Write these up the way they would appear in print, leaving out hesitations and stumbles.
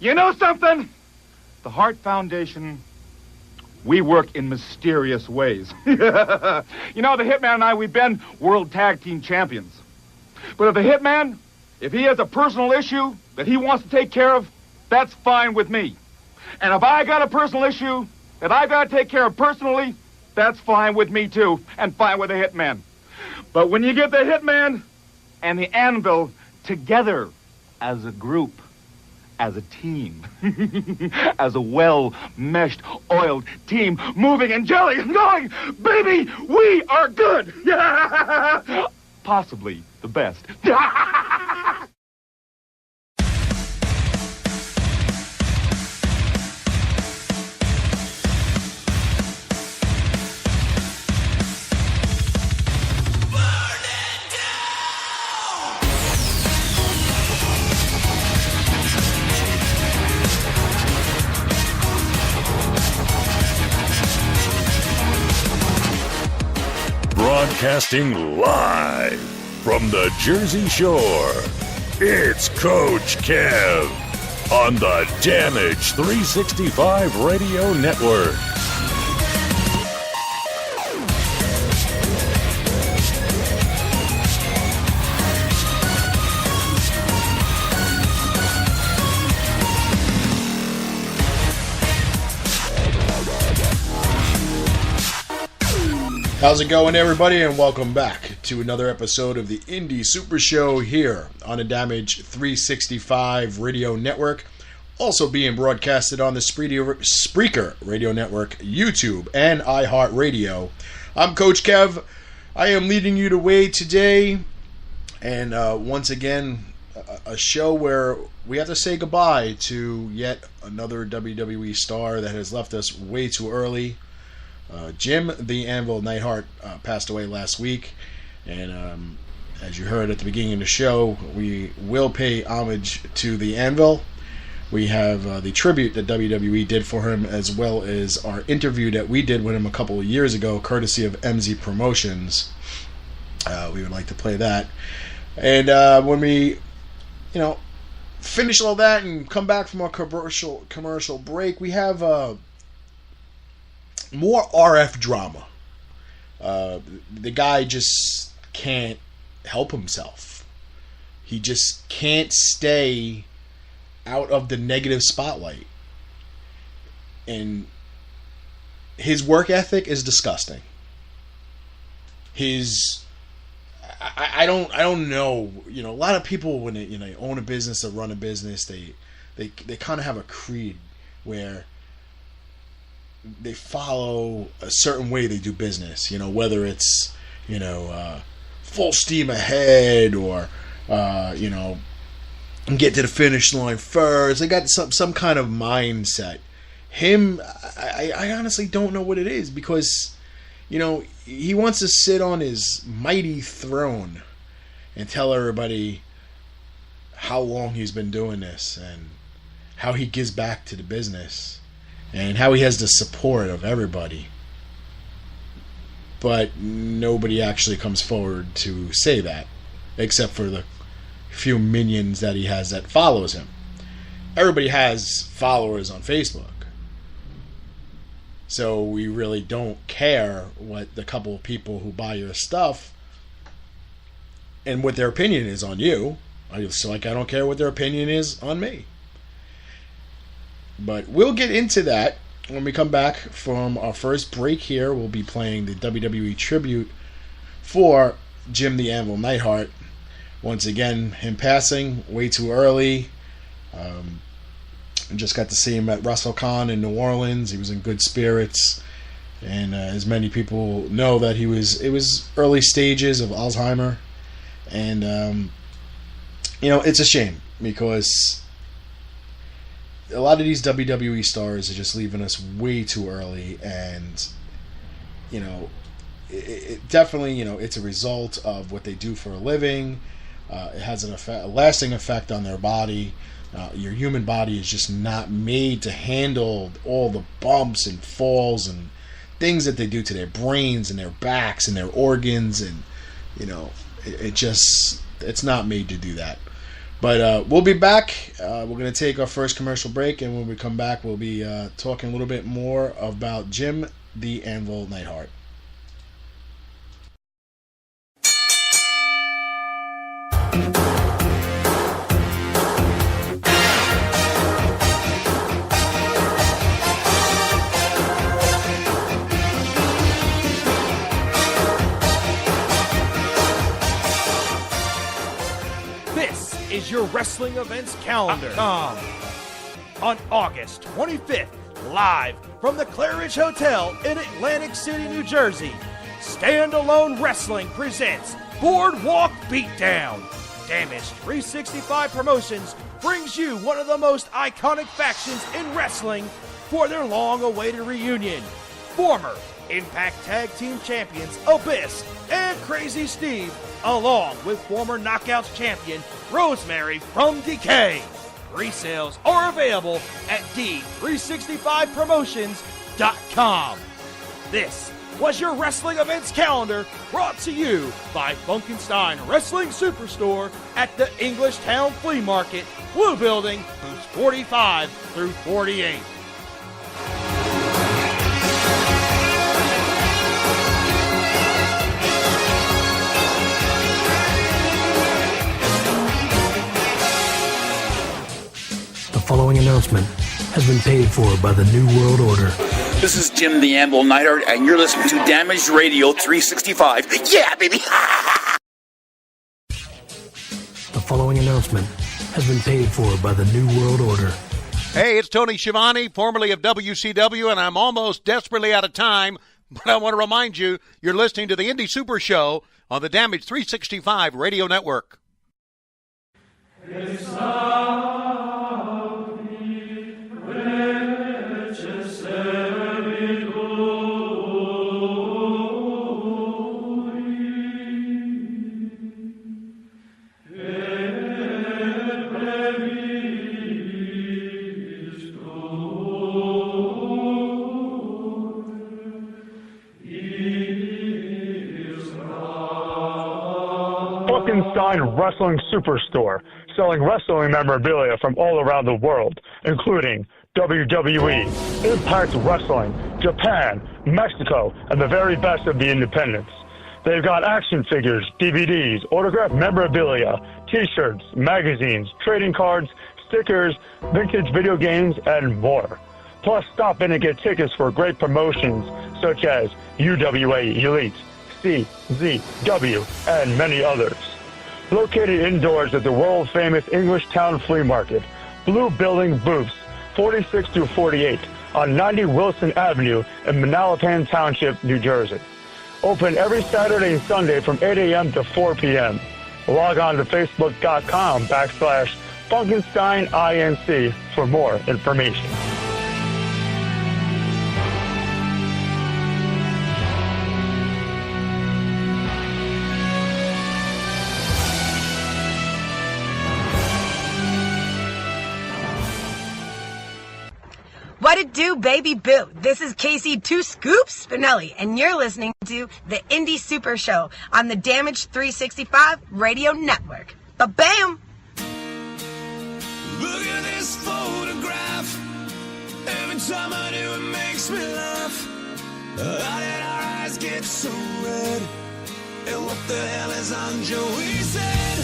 You know something? The Hart Foundation, we work in mysterious ways. You know, the Hitman and I, we've been world tag team champions. But if the Hitman, if he has a personal issue that he wants to take care of, that's fine with me. And if I got a personal issue that I've got to take care of personally, that's fine with me too, and fine with the Hitman. But when you get the Hitman and the Anvil together as a group, as a team, as a well-meshed, oiled team, moving and jelly and going, baby, we are good. Possibly the best. Broadcasting live from the Jersey Shore, it's Coach Kev on the Damage 365 Radio Network. How's it going, everybody, and welcome back to another episode of the Indie Super Show here on the Damage 365 Radio Network, also being broadcasted on the Spreaker Radio Network, YouTube, and iHeartRadio. I'm Coach Kev. I am leading you the way today, and once again, a show where we have to say goodbye to yet another WWE star that has left us way too early. Jim the Anvil Neidhart passed away last week, and as you heard at the beginning of the show, we will pay homage to the Anvil. We have the tribute that WWE did for him, as well as our interview that we did with him a couple of years ago, courtesy of MZ Promotions. We would like to play that. And when we, finish all that and come back from our commercial break, we have more RF drama. The guy just can't help himself. He just can't stay out of the negative spotlight. And his work ethic is disgusting. I don't know. A lot of people, when they own a business or run a business, they kind of have a creed where they follow a certain way they do business, whether it's, full steam ahead or, get to the finish line first. They got some kind of mindset. Him, I honestly don't know what it is, because, he wants to sit on his mighty throne and tell everybody how long he's been doing this and how he gives back to the business. And how he has the support of everybody. But nobody actually comes forward to say that, except for the few minions that he has that follows him. Everybody has followers on Facebook. So we really don't care what the couple of people who buy your stuff and what their opinion is on you. Just like I don't care what their opinion is on me. But we'll get into that when we come back from our first break here. We'll be playing the WWE tribute for Jim the Anvil Neidhart. Once again, him passing way too early. I just got to see him at WrestleCon in New Orleans. He was in good spirits. And as many people know, that it was early stages of Alzheimer. And, it's a shame, because a lot of these WWE stars are just leaving us way too early, and it definitely, it's a result of what they do for a living. It has a lasting effect on their body. Your human body is just not made to handle all the bumps and falls and things that they do to their brains and their backs and their organs, and it's not made to do that. But we'll be back. We're going to take our first commercial break, and when we come back, we'll be talking a little bit more about Jim the Anvil Neidhart. Is your wrestling events calendar. On August 25th, live from the Claridge Hotel in Atlantic City, New Jersey, Standalone Wrestling presents Boardwalk Beatdown. Damage 365 Promotions brings you one of the most iconic factions in wrestling for their long-awaited reunion. Former Impact Tag Team Champions Abyss and Crazy Steve, along with former Knockouts champion Rosemary from Decay. Resales are available at D365promotions.com. This was your wrestling events calendar, brought to you by Funkenstein Wrestling Superstore at the Englishtown Flea Market, Blue Building, booths 45 through 48. The following announcement has been paid for by the New World Order. This is Jim the Anvil Neidhart, and you're listening to Damaged Radio 365. Yeah, baby! The following announcement has been paid for by the New World Order. Hey, it's Tony Schiavone, formerly of WCW, and I'm almost desperately out of time, but I want to remind you, you're listening to the Indie Super Show on the Damage 365 Radio Network. Funkenstein Wrestling Superstore, selling wrestling memorabilia from all around the world, including WWE, Impact Wrestling, Japan, Mexico, and the very best of the independents. They've got action figures, DVDs, autographed memorabilia, t-shirts, magazines, trading cards, stickers, vintage video games, and more. Plus, stop in and get tickets for great promotions such as UWA Elite, CZW, and many others. Located indoors at the world-famous Englishtown Flea Market, Blue Building booths 46 through 48 on 90 Wilson Avenue in Manalapan Township, New Jersey. Open every Saturday and Sunday from 8 a.m. to 4 p.m. Log on to Facebook.com/FunkensteinINC for more information. What it do, baby boo? This is Casey Two Scoops Spinelli, and you're listening to the Indie Super Show on the Damage 365 Radio Network. Ba-bam! Look at this photograph. Every time I do, it makes me laugh. How did our eyes get so red? And what the hell is on Joey's head?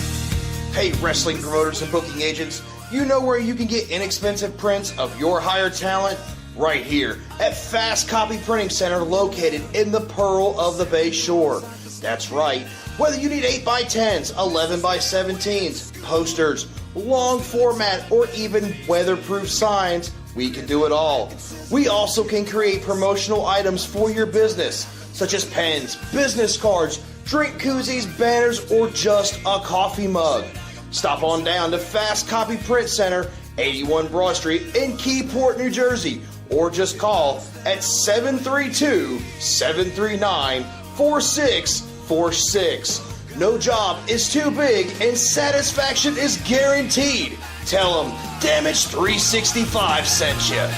Hey, wrestling promoters and booking agents. You know where you can get inexpensive prints of your hired talent? Right here at Fast Copy Printing Center, located in the Pearl of the Bay Shore. That's right. Whether you need 8x10s, 11x17s, posters, long format, or even weatherproof signs, we can do it all. We also can create promotional items for your business, such as pens, business cards, drink koozies, banners, or just a coffee mug. Stop on down to Fast Copy Print Center, 81 Broad Street in Keyport, New Jersey, or just call at 732-739-4646. No job is too big and satisfaction is guaranteed. Tell them Damage 365 sent you.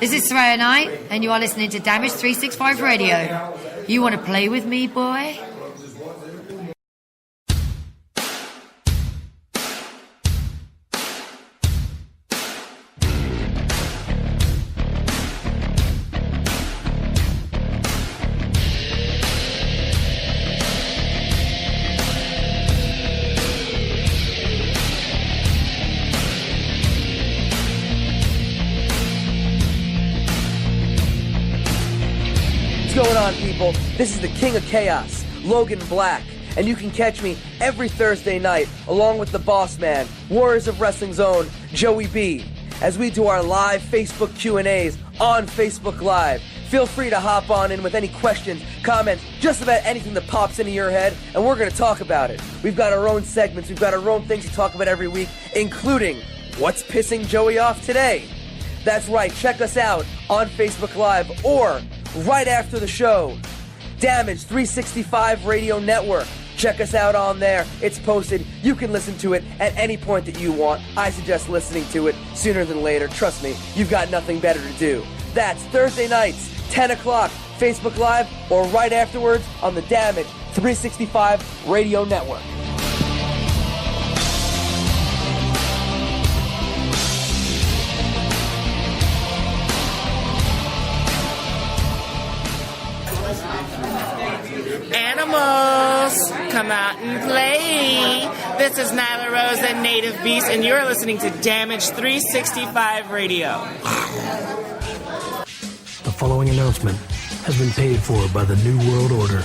This is Saraya Knight, and you are listening to Damage 365 Radio. You want to play with me, boy? What's going on, people? This is the King of Chaos, Logan Black, and you can catch me every Thursday night along with the boss man, Warriors of Wrestling's own Joey B, as we do our live Facebook Q&As on Facebook Live. Feel free to hop on in with any questions, comments, just about anything that pops into your head, and we're going to talk about it. We've got our own segments, we've got our own things to talk about every week, including what's pissing Joey off today. That's right, check us out on Facebook Live or right after the show. Damage 365 Radio Network. Check us out on there. It's posted. You can listen to it at any point that you want. I suggest listening to it sooner than later. Trust me, you've got nothing better to do. That's Thursday nights, 10 o'clock, Facebook Live, or right afterwards on the Damage 365 Radio Network. Animals, come out and play. This is Nyla Rose and Native Beast, and you're listening to Damage 365 Radio. The following announcement has been paid for by the New World Order.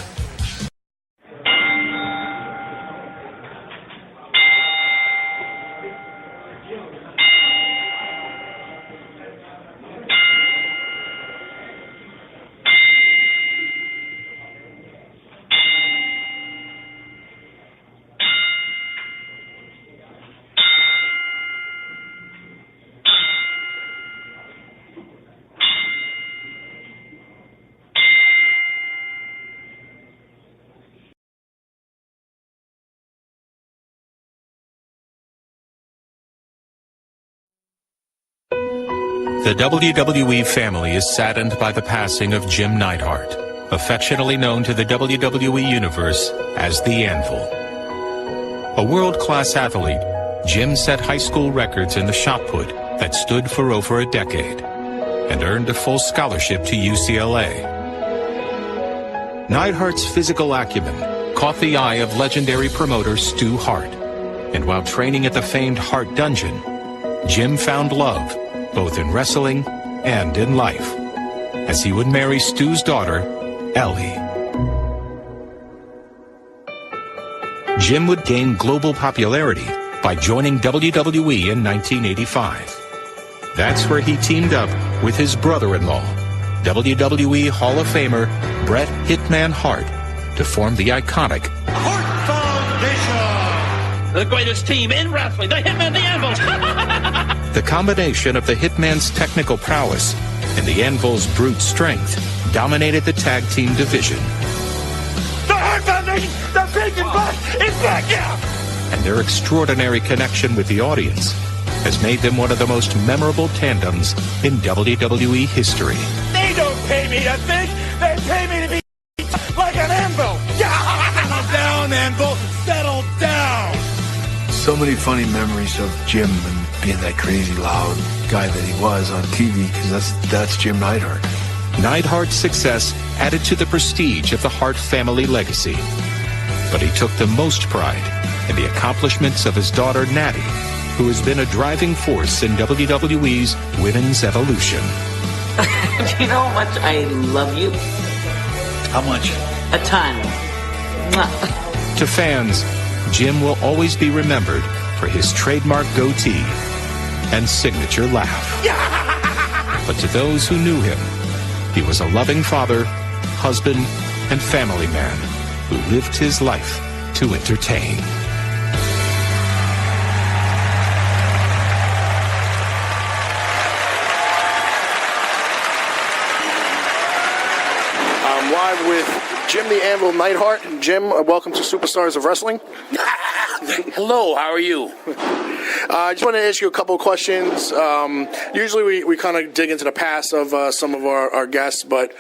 The WWE family is saddened by the passing of Jim Neidhart, affectionately known to the WWE Universe as the Anvil. A world-class athlete, Jim set high school records in the shot put that stood for over a decade and earned a full scholarship to UCLA. Neidhart's physical acumen caught the eye of legendary promoter Stu Hart, and while training at the famed Hart Dungeon, Jim found love both in wrestling and in life, as he would marry Stu's daughter, Ellie. Jim would gain global popularity by joining WWE in 1985. That's where he teamed up with his brother-in-law, WWE Hall of Famer Bret Hitman Hart, to form the iconic Hart Foundation! The greatest team in wrestling, the Hitman, the Anvil! The combination of the Hitman's technical prowess and the Anvil's brute strength dominated the tag team division. The Hart Foundation, the big and best, is back out! And their extraordinary connection with the audience has made them one of the most memorable tandems in WWE history. They don't pay me to think, they pay me to be like an anvil! Settle down, Anvil, settle down! So many funny memories of Jim and being that crazy loud guy that he was on TV, because that's Jim Neidhart. Neidhart's success added to the prestige of the Hart family legacy. But he took the most pride in the accomplishments of his daughter Natty, who has been a driving force in WWE's women's evolution. Do you know how much I love you? How much? A ton. To fans, Jim will always be remembered for his trademark goatee and signature laugh. But to those who knew him, he was a loving father, husband, and family man who lived his life to entertain. I'm live with Jim the Anvil Neidhart. Jim, welcome to Superstars of Wrestling. Hello, how are you? I just want to ask you a couple of questions. Usually we kind of dig into the past of some of our guests, but